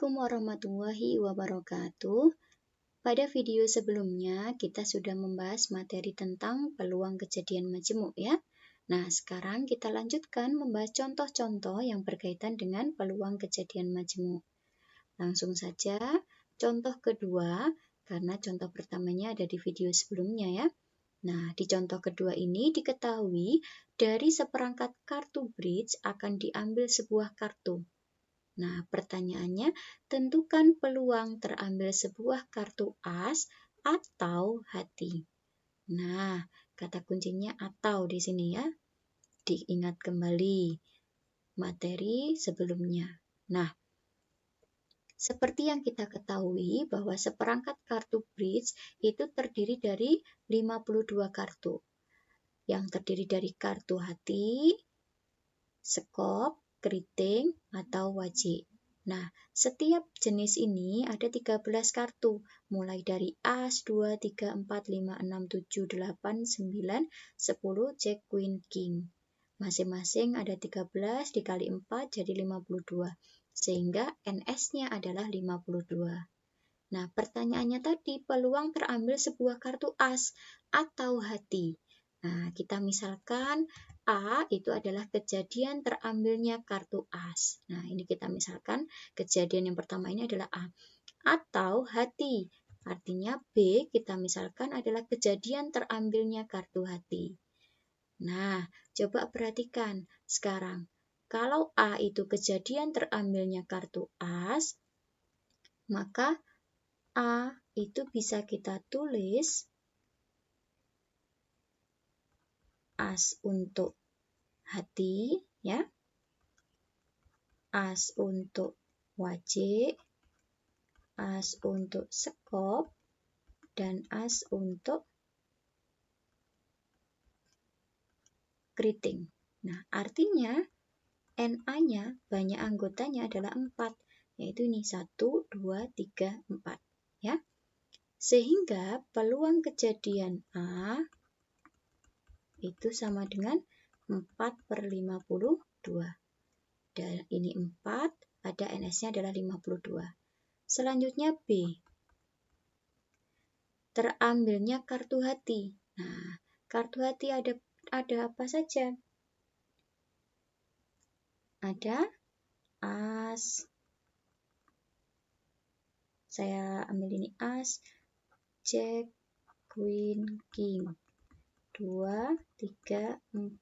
Assalamualaikum warahmatullahi wabarakatuh. Pada video sebelumnya kita sudah membahas materi tentang peluang kejadian majemuk ya. Nah, sekarang kita lanjutkan membahas contoh-contoh yang berkaitan dengan peluang kejadian majemuk. Langsung saja contoh kedua, karena contoh pertamanya ada di video sebelumnya ya. Nah, di contoh kedua ini diketahui dari seperangkat kartu bridge akan diambil sebuah kartu. Nah, pertanyaannya, tentukan peluang terambil sebuah kartu as atau hati. Nah, kata kuncinya atau di sini ya. Diingat kembali materi sebelumnya. Nah, seperti yang kita ketahui bahwa seperangkat kartu bridge itu terdiri dari 52 kartu. Yang terdiri dari kartu hati, sekop, keriting, atau wajik. Nah, setiap jenis ini ada 13 kartu, mulai dari as, 2, 3, 4, 5, 6, 7, 8, 9, 10, jack, queen, king. Masing-masing ada 13 dikali 4 jadi 52, sehingga NS-nya adalah 52. Nah, pertanyaannya tadi, peluang terambil sebuah kartu as atau hati. Nah, kita misalkan A itu adalah kejadian terambilnya kartu as. Nah, ini kita misalkan kejadian yang pertama ini adalah A. Atau hati, artinya B kita misalkan adalah kejadian terambilnya kartu hati. Nah, coba perhatikan sekarang. Kalau A itu kejadian terambilnya kartu as, maka A itu bisa kita tulis as untuk hati, ya, as untuk wajik, as untuk sekop, dan as untuk keriting. Nah, artinya NA-nya banyak anggotanya adalah 4, yaitu ini 1, 2, 3, 4. Ya. Sehingga peluang kejadian A itu sama dengan 4/52. Dan ini 4, ada NS-nya adalah 52. Selanjutnya B. Terambilnya kartu hati. Nah, kartu hati ada apa saja? Ada as. Saya ambil ini as, jack, queen, king. 2, 3, 4,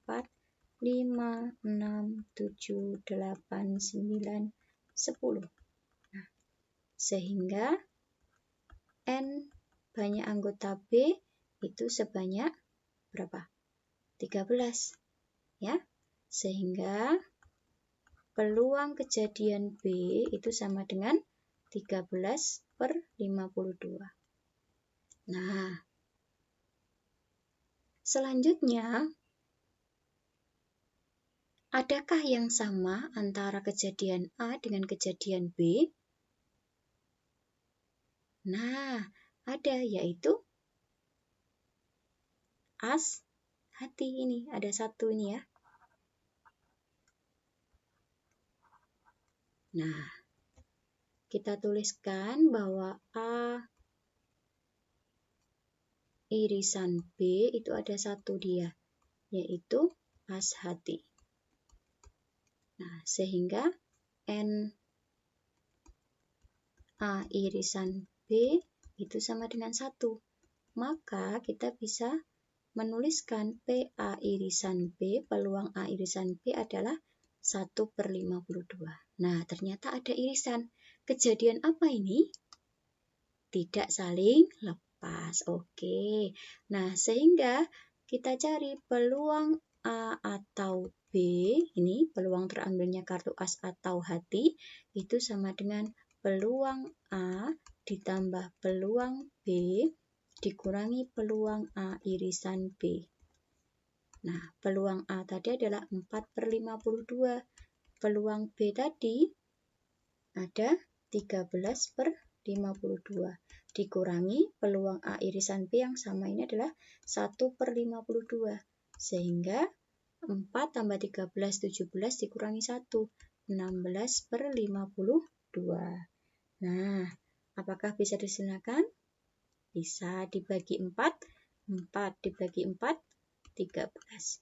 5, 6, 7, 8, 9, 10. Nah, sehingga N banyak anggota B itu sebanyak berapa? 13. Ya. Sehingga peluang kejadian B itu sama dengan 13/52. Nah, selanjutnya, adakah yang sama antara kejadian A dengan kejadian B? Nah, ada, yaitu as hati ini. Ada satu ini ya. Nah, kita tuliskan bahwa A irisan B itu ada satu dia, yaitu as hati. Nah, sehingga N A irisan B itu sama dengan 1. Maka kita bisa menuliskan PA irisan B, peluang A irisan B adalah 1/52. Nah, ternyata ada irisan. Kejadian apa ini? Tidak saling lepas. Oke. Nah, sehingga kita cari peluang A atau B, ini peluang terambilnya kartu as atau hati, itu sama dengan peluang A ditambah peluang B dikurangi peluang A irisan B. Nah, peluang A tadi adalah 4/52. Peluang B tadi ada 13/52. Dikurangi peluang A irisan B yang sama ini adalah 1/52. Sehingga 4 tambah 13, 17 dikurangi 1. 16/52. Nah, apakah bisa disertakan? Bisa. Dibagi 4, 4 dibagi 4, 13.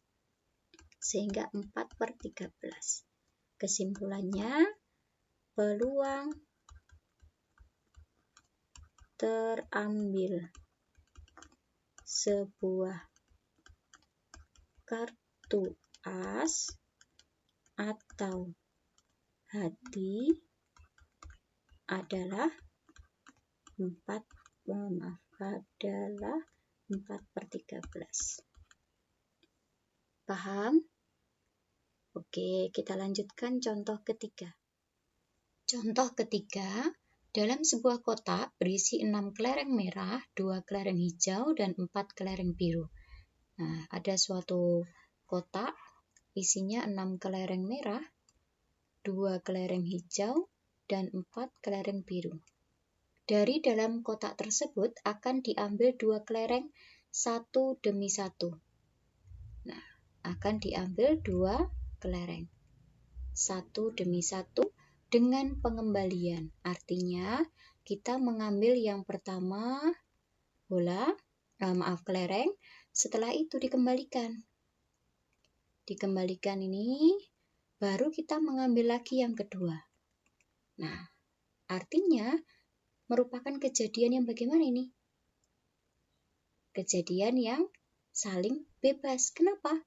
Sehingga 4/13. Kesimpulannya, peluang terambil sebuah kartu as atau hati adalah 4/13. Paham? Oke, kita lanjutkan contoh ketiga. Contoh ketiga, dalam sebuah kotak berisi 6 kelereng merah, 2 kelereng hijau, dan 4 kelereng biru. Nah, ada suatu kotak isinya 6 kelereng merah, 2 kelereng hijau, dan 4 kelereng biru. Dari dalam kotak tersebut akan diambil 2 kelereng satu demi satu. Nah, akan diambil 2 kelereng satu demi satu dengan pengembalian. Artinya, kita mengambil yang pertama kelereng, setelah itu dikembalikan. Dikembalikan ini, baru kita mengambil lagi yang kedua. Nah, artinya merupakan kejadian yang bagaimana ini? Kejadian yang saling bebas. Kenapa?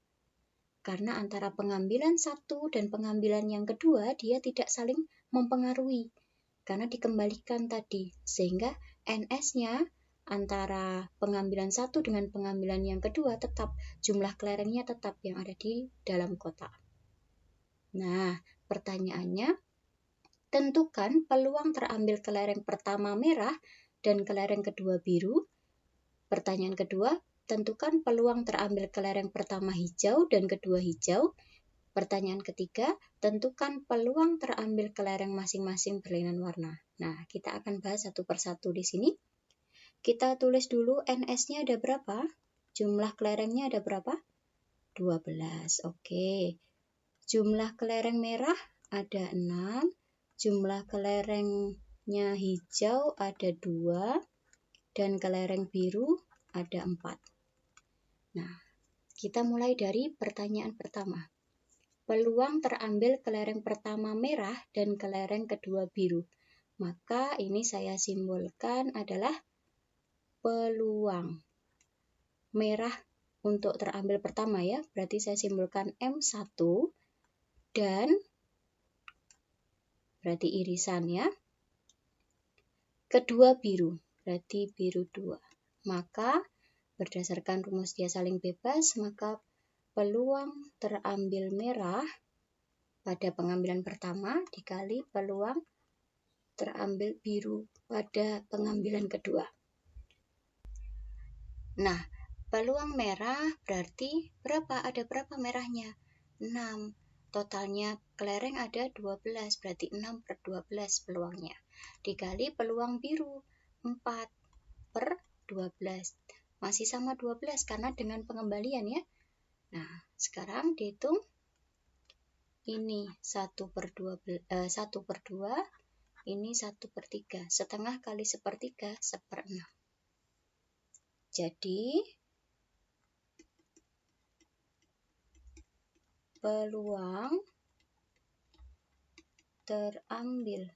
Karena antara pengambilan satu dan pengambilan yang kedua, dia tidak saling mempengaruhi. Karena dikembalikan tadi. Sehingga NS-nya antara pengambilan satu dengan pengambilan yang kedua tetap. Jumlah kelerengnya tetap yang ada di dalam kotak. Nah, pertanyaannya, tentukan peluang terambil kelereng pertama merah dan kelereng kedua biru. Pertanyaan kedua, tentukan peluang terambil kelereng pertama hijau dan kedua hijau. Pertanyaan ketiga, tentukan peluang terambil kelereng masing-masing berlainan warna. Nah, kita akan bahas satu persatu di sini. Kita tulis dulu NS-nya ada berapa? Jumlah kelerengnya ada berapa? 12. Oke. Jumlah kelereng merah ada 6. Jumlah kelerengnya hijau ada 2. Dan kelereng biru ada 4. Nah, kita mulai dari pertanyaan pertama. Peluang terambil kelereng pertama merah dan kelereng kedua biru. Maka ini saya simbolkan adalah peluang. Merah untuk terambil pertama ya, berarti saya simbolkan M1 dan berarti irisannya. Kedua biru, berarti biru 2. Maka berdasarkan rumus dia saling bebas, maka peluang terambil merah pada pengambilan pertama dikali peluang terambil biru pada pengambilan kedua. Nah, peluang merah berarti berapa? Ada berapa merahnya? 6. Totalnya kelereng ada 12, berarti 6/12 peluangnya. Dikali peluang biru 4/12. Masih sama 12 karena dengan pengembalian ya. Nah, sekarang dihitung. Ini 1/2, ini 1/3. Setengah kali 1/3, 1/6. Jadi, peluang terambil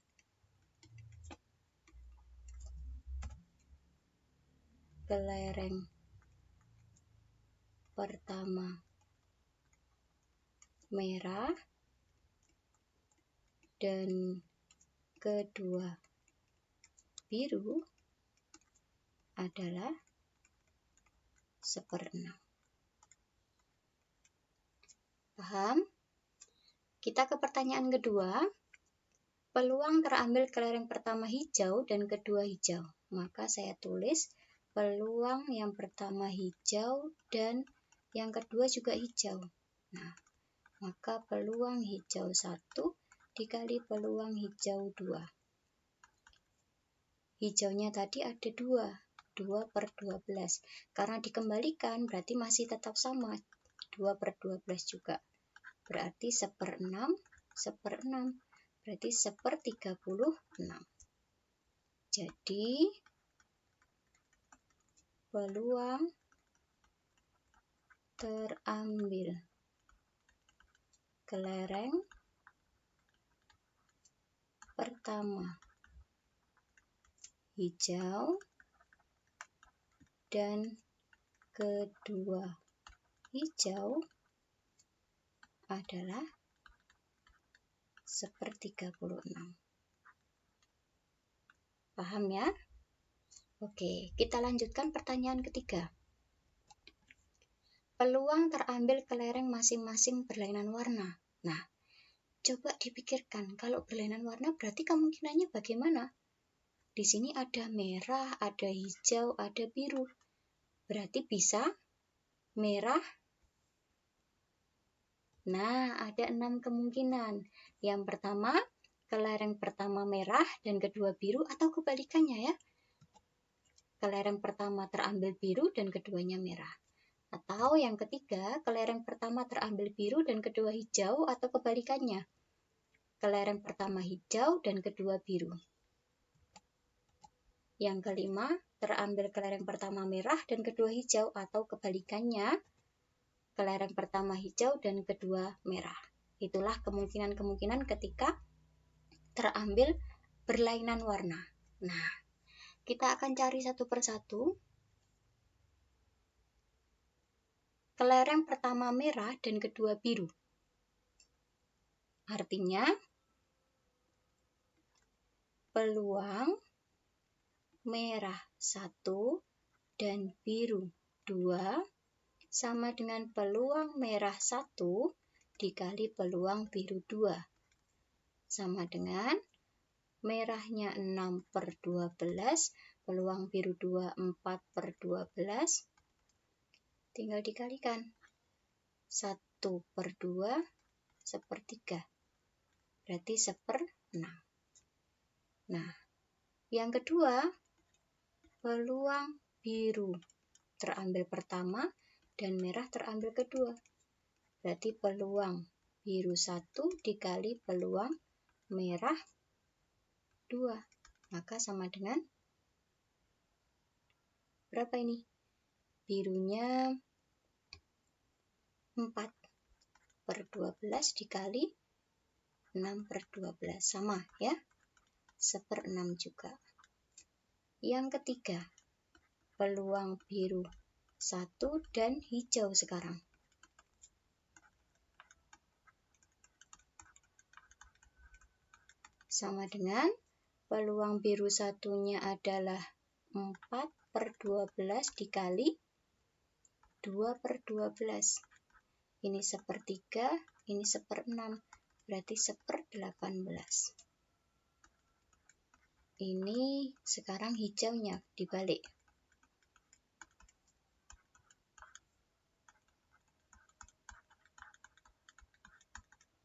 kelereng pertama merah dan kedua biru adalah 1/6. Paham? Kita ke pertanyaan kedua. Peluang terambil kelereng pertama hijau dan kedua hijau. Maka saya tulis peluang yang pertama hijau dan yang kedua juga hijau. Nah, maka peluang hijau 1 dikali peluang hijau 2. Hijaunya tadi ada 2. 2/12. Karena dikembalikan berarti masih tetap sama. 2/12 juga. Berarti 1/6, 1/6. Berarti 1/36. Jadi, peluang terambil kelereng pertama hijau dan kedua hijau adalah 1/36. Paham ya? Oke, kita lanjutkan pertanyaan ketiga. Peluang terambil kelereng masing-masing berlainan warna. Nah, coba dipikirkan, kalau berlainan warna berarti kemungkinannya bagaimana? Di sini ada merah, ada hijau, ada biru. Berarti bisa merah. Nah, ada 6 kemungkinan. Yang pertama, kelereng pertama merah dan kedua biru, atau kebalikannya ya. Kelereng pertama terambil biru dan keduanya merah. Atau yang ketiga, kelereng pertama terambil biru dan kedua hijau, atau kebalikannya. Kelereng pertama hijau dan kedua biru. Yang kelima, terambil kelereng pertama merah dan kedua hijau, atau kebalikannya. Kelereng pertama hijau dan kedua merah. Itulah kemungkinan-kemungkinan ketika terambil berlainan warna. Nah, kita akan cari satu persatu. Kelereng pertama merah dan kedua biru. Artinya, peluang merah 1 dan biru 2 sama dengan peluang merah 1 dikali peluang biru 2. Sama dengan merahnya 6/12, peluang biru 2 4/12. Tinggal dikalikan. 1/2 1/3. Berarti 1/6. Nah, yang kedua, peluang biru terambil pertama dan merah terambil kedua. Berarti peluang biru 1 dikali peluang merah 2. Maka sama dengan berapa ini? Birunya 4/12 dikali 6/12. Sama ya? 1/6 juga. Yang ketiga, peluang biru 1 dan hijau sekarang. Sama dengan peluang biru satunya adalah 4/12 dikali 2/12. Ini 1/3, ini 1/6, berarti 1/18. Ini sekarang hijaunya dibalik.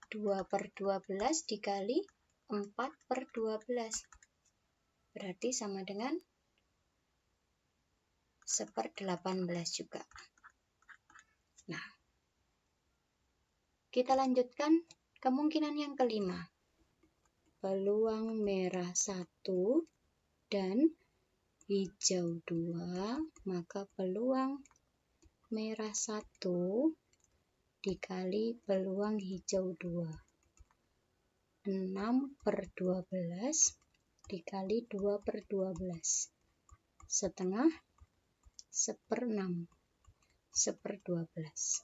2/12 dikali 4/12. Berarti sama dengan 1/18 juga. Nah, kita lanjutkan kemungkinan yang kelima. Peluang merah 1 dan hijau 2, maka peluang merah 1 dikali peluang hijau 2. 6/12 dikali 2/12. Setengah 1/6. 1/12.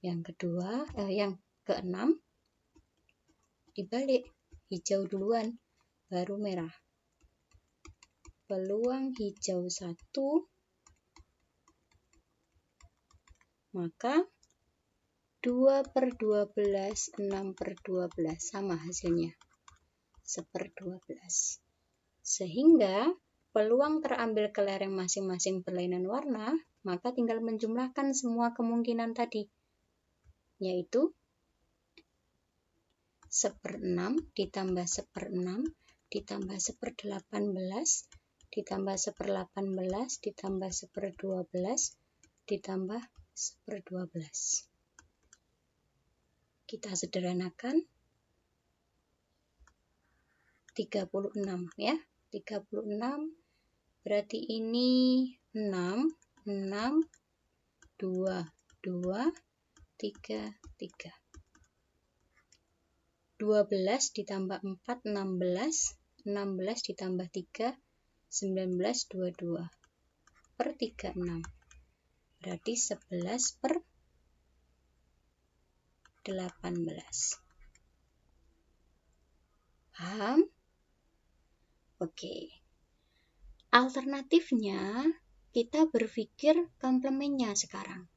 Yang kedua, yang keenam dibalik, hijau duluan baru merah. Peluang hijau 1 maka 2/12 6/12 sama hasilnya 1/12. Sehingga peluang terambil kelereng masing-masing berlainan warna, maka tinggal menjumlahkan semua kemungkinan tadi, yaitu 1/6 ditambah 1/6 ditambah 1/18 ditambah 1/18 ditambah 1/12 ditambah 1/12. Kita sederhanakan 36 ya. 36, berarti ini 6, 6, 2, 2, 3, 3. 12 ditambah 4, 16, 16 ditambah 3, 19, 22, per 36. Berarti 11 per 18. Paham? Oke. Alternatifnya, kita berpikir komplemennya sekarang.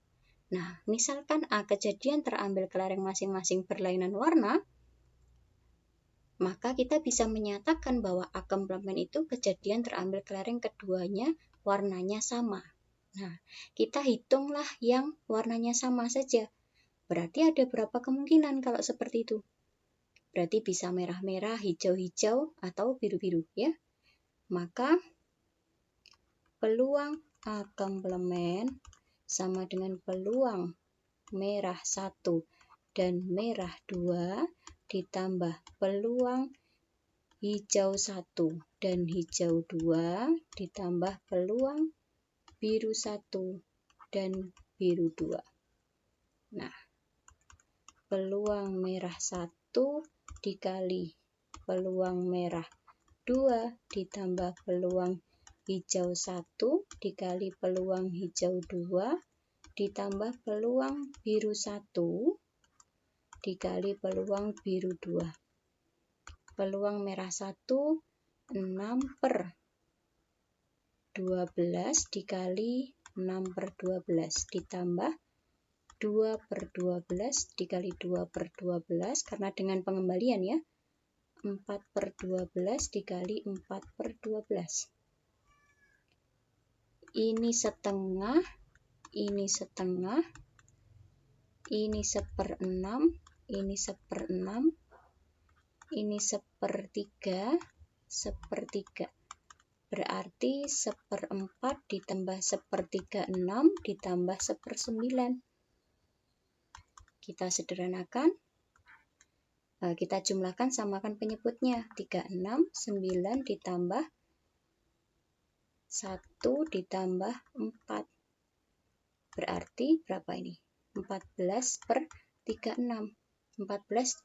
Nah, misalkan A kejadian terambil kelereng masing-masing berlainan warna, maka kita bisa menyatakan bahwa A komplemen itu kejadian terambil kelereng keduanya warnanya sama. Nah, kita hitunglah yang warnanya sama saja. Berarti ada berapa kemungkinan kalau seperti itu? Berarti bisa merah-merah, hijau-hijau, atau biru-biru ya. Maka peluang A komplemen sama dengan peluang merah 1 dan merah 2 ditambah peluang hijau 1 dan hijau 2 ditambah peluang biru 1 dan biru 2. Nah, peluang merah 1 dikali peluang merah 2 ditambah peluang hijau 1 dikali peluang hijau 2 ditambah peluang biru 1 dikali peluang biru 2. Peluang merah 1 6 per 12 dikali 6 per 12 ditambah 2 per 12 dikali 2 per 12 karena dengan pengembalian ya. 4 per 12 dikali 4 per 12. Ini setengah, ini setengah, ini 1/6, ini 1/6, ini 1/3, 1/3. Berarti 1/4 ditambah 1/36 ditambah 1/9. Kita sederhanakan, kita jumlahkan, samakan penyebutnya. 36, 9 ditambah 1 ditambah 4. Berarti berapa ini? 14 per 36. 14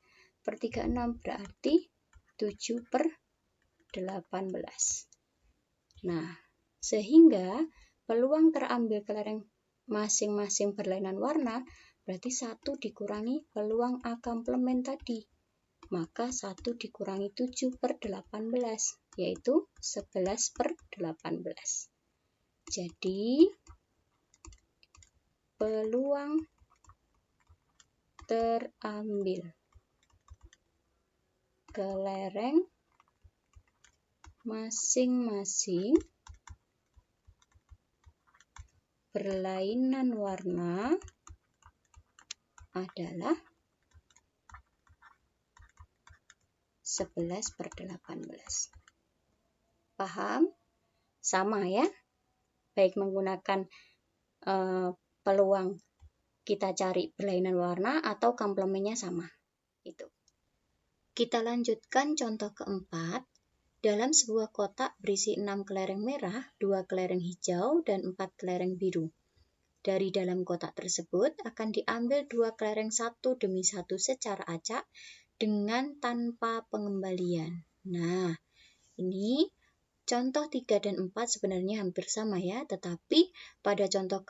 per 36 berarti 7 per 18. Nah, sehingga peluang terambil kelereng masing-masing berlainan warna berarti 1 dikurangi peluang A komplemen tadi. Maka 1 dikurangi 7 per 18, yaitu 11 per 18. Jadi, peluang terambil kelereng masing-masing berlainan warna adalah 11 per 18. Paham? Sama ya? Baik menggunakan peluang kita cari berlainan warna atau komplemennya sama. Itu. Kita lanjutkan contoh keempat. Dalam sebuah kotak berisi 6 kelereng merah, 2 kelereng hijau, dan 4 kelereng biru. Dari dalam kotak tersebut akan diambil 2 kelereng satu demi satu secara acak dengan tanpa pengembalian. Nah, ini contoh 3 dan 4 sebenarnya hampir sama ya, tetapi pada contoh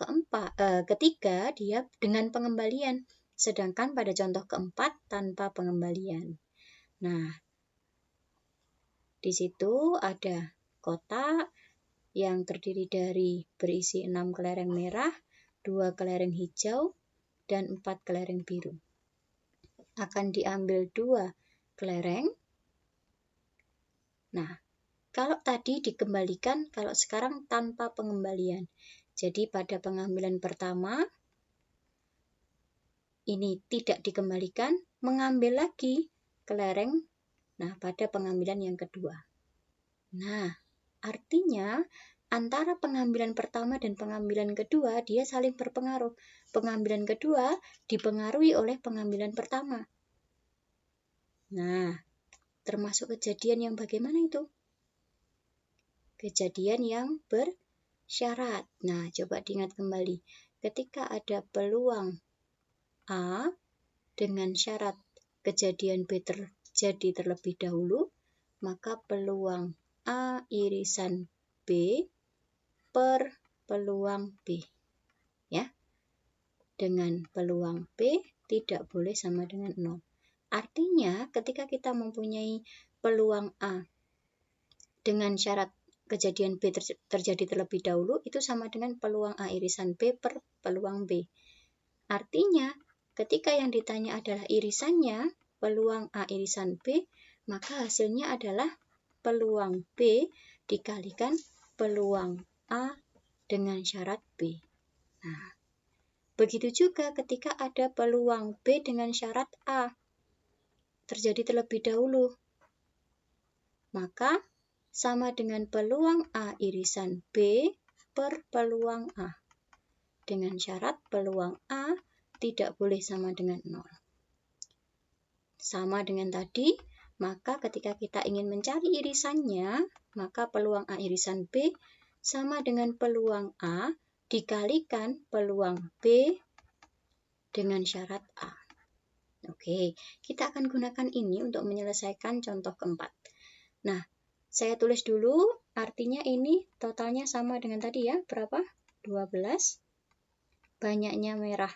ketiga dia dengan pengembalian, sedangkan pada contoh keempat tanpa pengembalian. Nah, di situ ada kotak yang terdiri dari berisi 6 kelereng merah, 2 kelereng hijau, dan 4 kelereng biru. Akan diambil 2 kelereng. Nah, kalau tadi dikembalikan, kalau sekarang tanpa pengembalian. Jadi pada pengambilan pertama, ini tidak dikembalikan, mengambil lagi kelereng. Nah, pada pengambilan yang kedua. Nah, artinya antara pengambilan pertama dan pengambilan kedua, dia saling berpengaruh. Pengambilan kedua dipengaruhi oleh pengambilan pertama. Nah, termasuk kejadian yang bagaimana itu? kejadian yang bersyarat. Nah, coba diingat kembali. Ketika ada peluang A dengan syarat kejadian B terjadi terlebih dahulu, maka peluang A irisan B per peluang B. Ya. Dengan peluang B tidak boleh sama dengan 0. Artinya, ketika kita mempunyai peluang A dengan syarat kejadian B terjadi terlebih dahulu, itu sama dengan peluang A irisan B per peluang B. Artinya, ketika yang ditanya adalah irisannya, peluang A irisan B, maka hasilnya adalah peluang B dikalikan peluang A dengan syarat B. Nah, begitu juga ketika ada peluang B dengan syarat A terjadi terlebih dahulu, maka sama dengan peluang A irisan B per peluang A. Dengan syarat peluang A tidak boleh sama dengan 0. Sama dengan tadi, maka ketika kita ingin mencari irisannya, maka peluang A irisan B sama dengan peluang A dikalikan peluang B dengan syarat A. Oke, kita akan gunakan ini untuk menyelesaikan contoh keempat. Nah, saya tulis dulu, artinya ini totalnya sama dengan tadi ya, berapa? 12. Banyaknya merah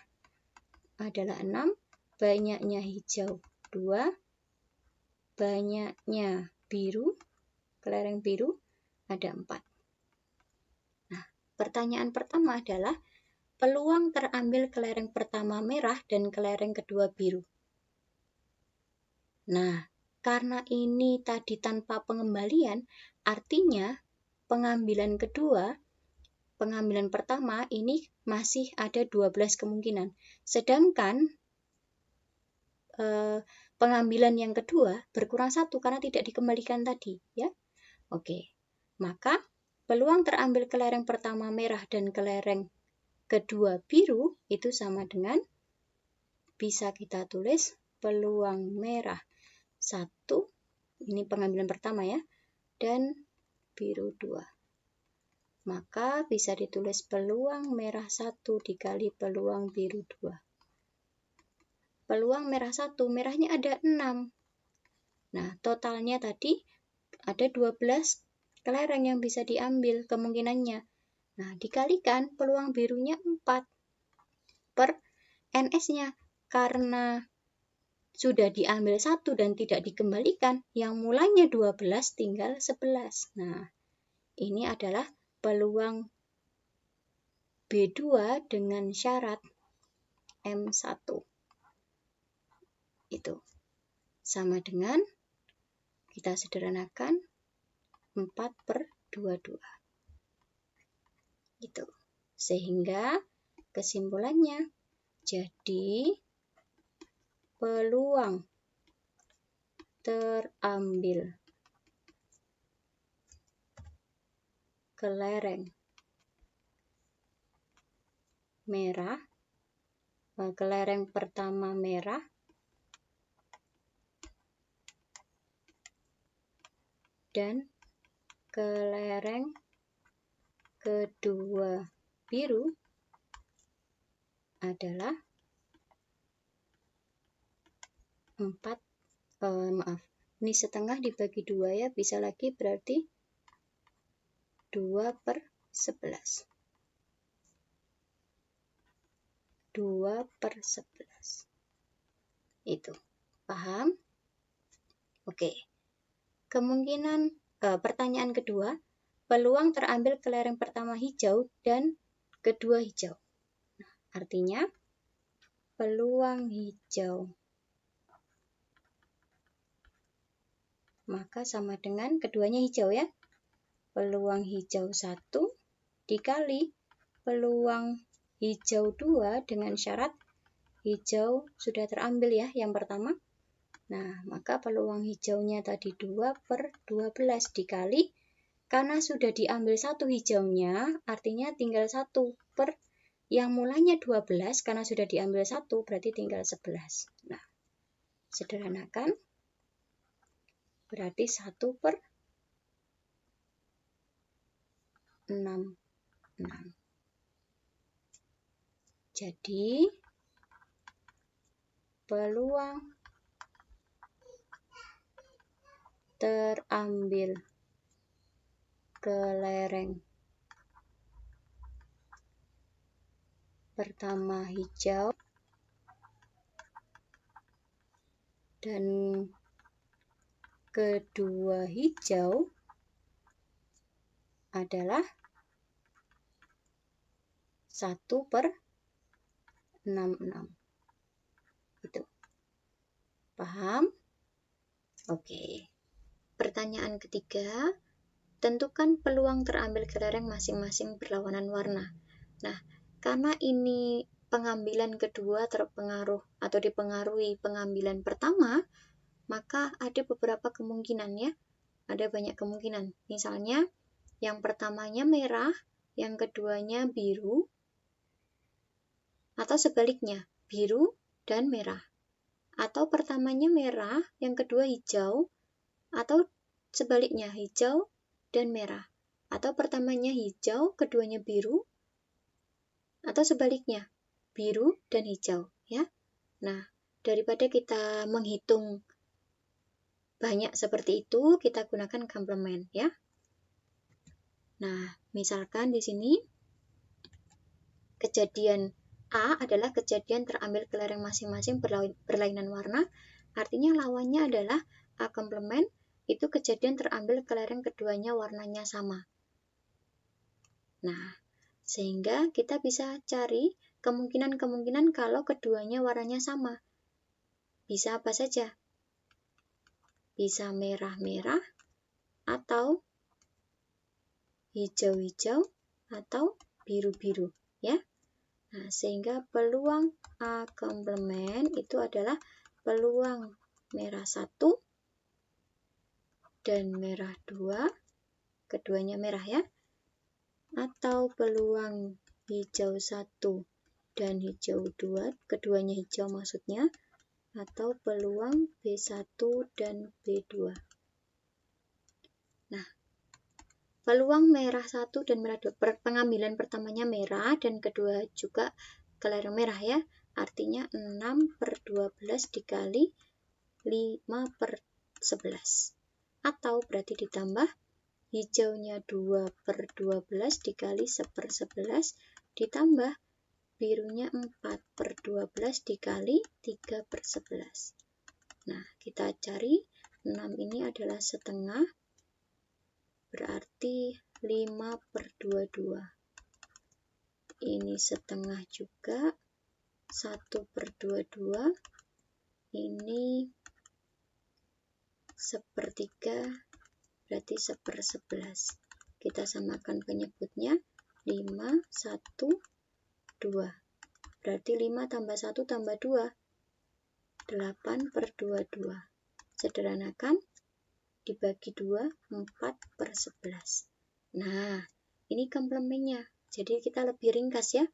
adalah 6, banyaknya hijau 2, banyaknya biru, kelereng biru ada 4. Nah, pertanyaan pertama adalah peluang terambil kelereng pertama merah dan kelereng kedua biru. Nah, karena ini tadi tanpa pengembalian, artinya pengambilan pertama ini masih ada 12 kemungkinan. Sedangkan pengambilan yang kedua berkurang 1 karena tidak dikembalikan tadi, ya. Oke. Maka peluang terambil kelereng pertama merah dan kelereng kedua biru itu sama dengan, bisa kita tulis peluang merah 1, ini pengambilan pertama ya, dan biru 2. Maka bisa ditulis peluang merah 1 dikali peluang biru 2. Peluang merah 1, merahnya ada 6. Nah, totalnya tadi ada 12 kelereng yang bisa diambil kemungkinannya. Nah, dikalikan peluang birunya 4 per NS-nya. Karena sudah diambil 1 dan tidak dikembalikan, yang mulanya 12 tinggal 11. Nah, ini adalah peluang B2 dengan syarat M1. Itu sama dengan, kita sederhanakan, 4 per 22. Gitu. Sehingga kesimpulannya, jadi peluang terambil kelereng merah, kelereng pertama merah dan kelereng kedua biru adalah 4, ini setengah dibagi 2 ya, bisa lagi berarti 2 per 11. 2 per 11. Itu. Paham? Oke. Kemungkinan, pertanyaan kedua, peluang terambil kelereng pertama hijau dan kedua hijau. Nah, artinya, peluang hijau maka sama dengan keduanya hijau ya. Peluang hijau 1 dikali peluang hijau 2 dengan syarat hijau sudah terambil ya yang pertama. Nah, maka peluang hijaunya tadi 2 per 12 dikali, karena sudah diambil 1 hijaunya, artinya tinggal 1 per yang mulanya 12, karena sudah diambil 1 berarti tinggal 11. Nah, sederhanakan. Berarti 1 per 6, 6. Jadi, peluang terambil kelereng pertama hijau dan kedua hijau adalah 1/66. Itu. Paham? Oke. Pertanyaan ketiga, tentukan peluang terambil kelereng masing-masing berlawanan warna. Nah, karena ini pengambilan kedua terpengaruh atau dipengaruhi pengambilan pertama, maka ada beberapa kemungkinan ya. Ada banyak kemungkinan. Misalnya, yang pertamanya merah, yang keduanya biru, atau sebaliknya, biru dan merah. Atau pertamanya merah, yang kedua hijau, atau sebaliknya, hijau dan merah. Atau pertamanya hijau, keduanya biru, atau sebaliknya, biru dan hijau. Ya. Nah, daripada kita menghitung banyak seperti itu, kita gunakan komplement. Ya. Nah, misalkan di sini, kejadian A adalah kejadian terambil kelereng masing-masing berlainan warna, artinya lawannya adalah A komplement, itu kejadian terambil kelereng keduanya warnanya sama. Nah, sehingga kita bisa cari kemungkinan-kemungkinan kalau keduanya warnanya sama. Bisa apa saja? Bisa merah-merah, atau hijau-hijau, atau biru-biru. Ya. Nah, sehingga peluang A komplement itu adalah peluang merah 1 dan merah 2, keduanya merah ya, atau peluang hijau 1 dan hijau 2, keduanya hijau maksudnya, atau peluang B1 dan B2. Nah, peluang merah 1 dan merah 2, pengambilan pertamanya merah dan kedua juga kelereng merah ya, artinya 6/12 dikali 5/11. Atau berarti ditambah hijaunya 2/12 dikali 1/11 ditambah birunya 4/12 dikali 3/11. Nah, kita cari 6 ini adalah setengah, berarti 5/22. Ini setengah juga, 1/22. Ini 1/3, berarti 1/11. Kita samakan penyebutnya, 5, 1, 2. Berarti 5 tambah 1 tambah 2, 8/22. Sederhanakan, dibagi 2, 4/11. Nah, ini komplemennya. Jadi kita lebih ringkas ya.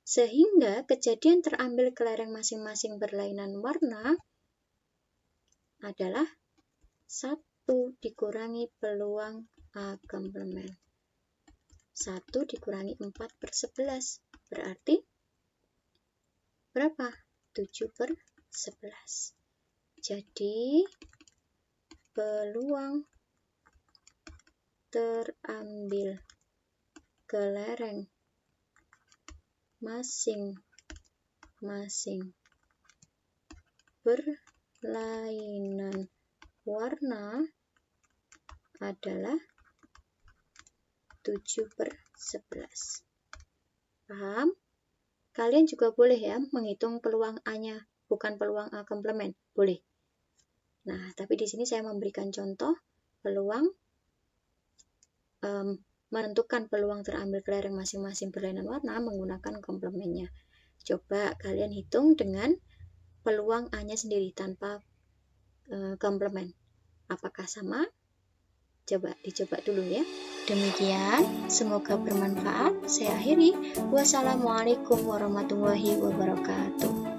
Sehingga kejadian terambil kelereng masing-masing berlainan warna adalah 1 dikurangi peluang A komplement. 1 dikurangi 4/11. Berarti berapa? 7/11. Jadi, peluang terambil kelereng masing-masing berlainan warna adalah 7/11. Paham? Kalian juga boleh ya menghitung peluang A-nya, bukan peluang A komplement. Boleh. Nah, tapi di sini saya memberikan contoh peluang menentukan peluang terambil kelereng masing-masing berlainan warna menggunakan komplementnya. Coba kalian hitung dengan peluang A-nya sendiri tanpa komplement. Apakah sama? Coba dicoba dulu ya. Demikian, semoga bermanfaat. Saya akhiri. Wassalamualaikum warahmatullahi wabarakatuh.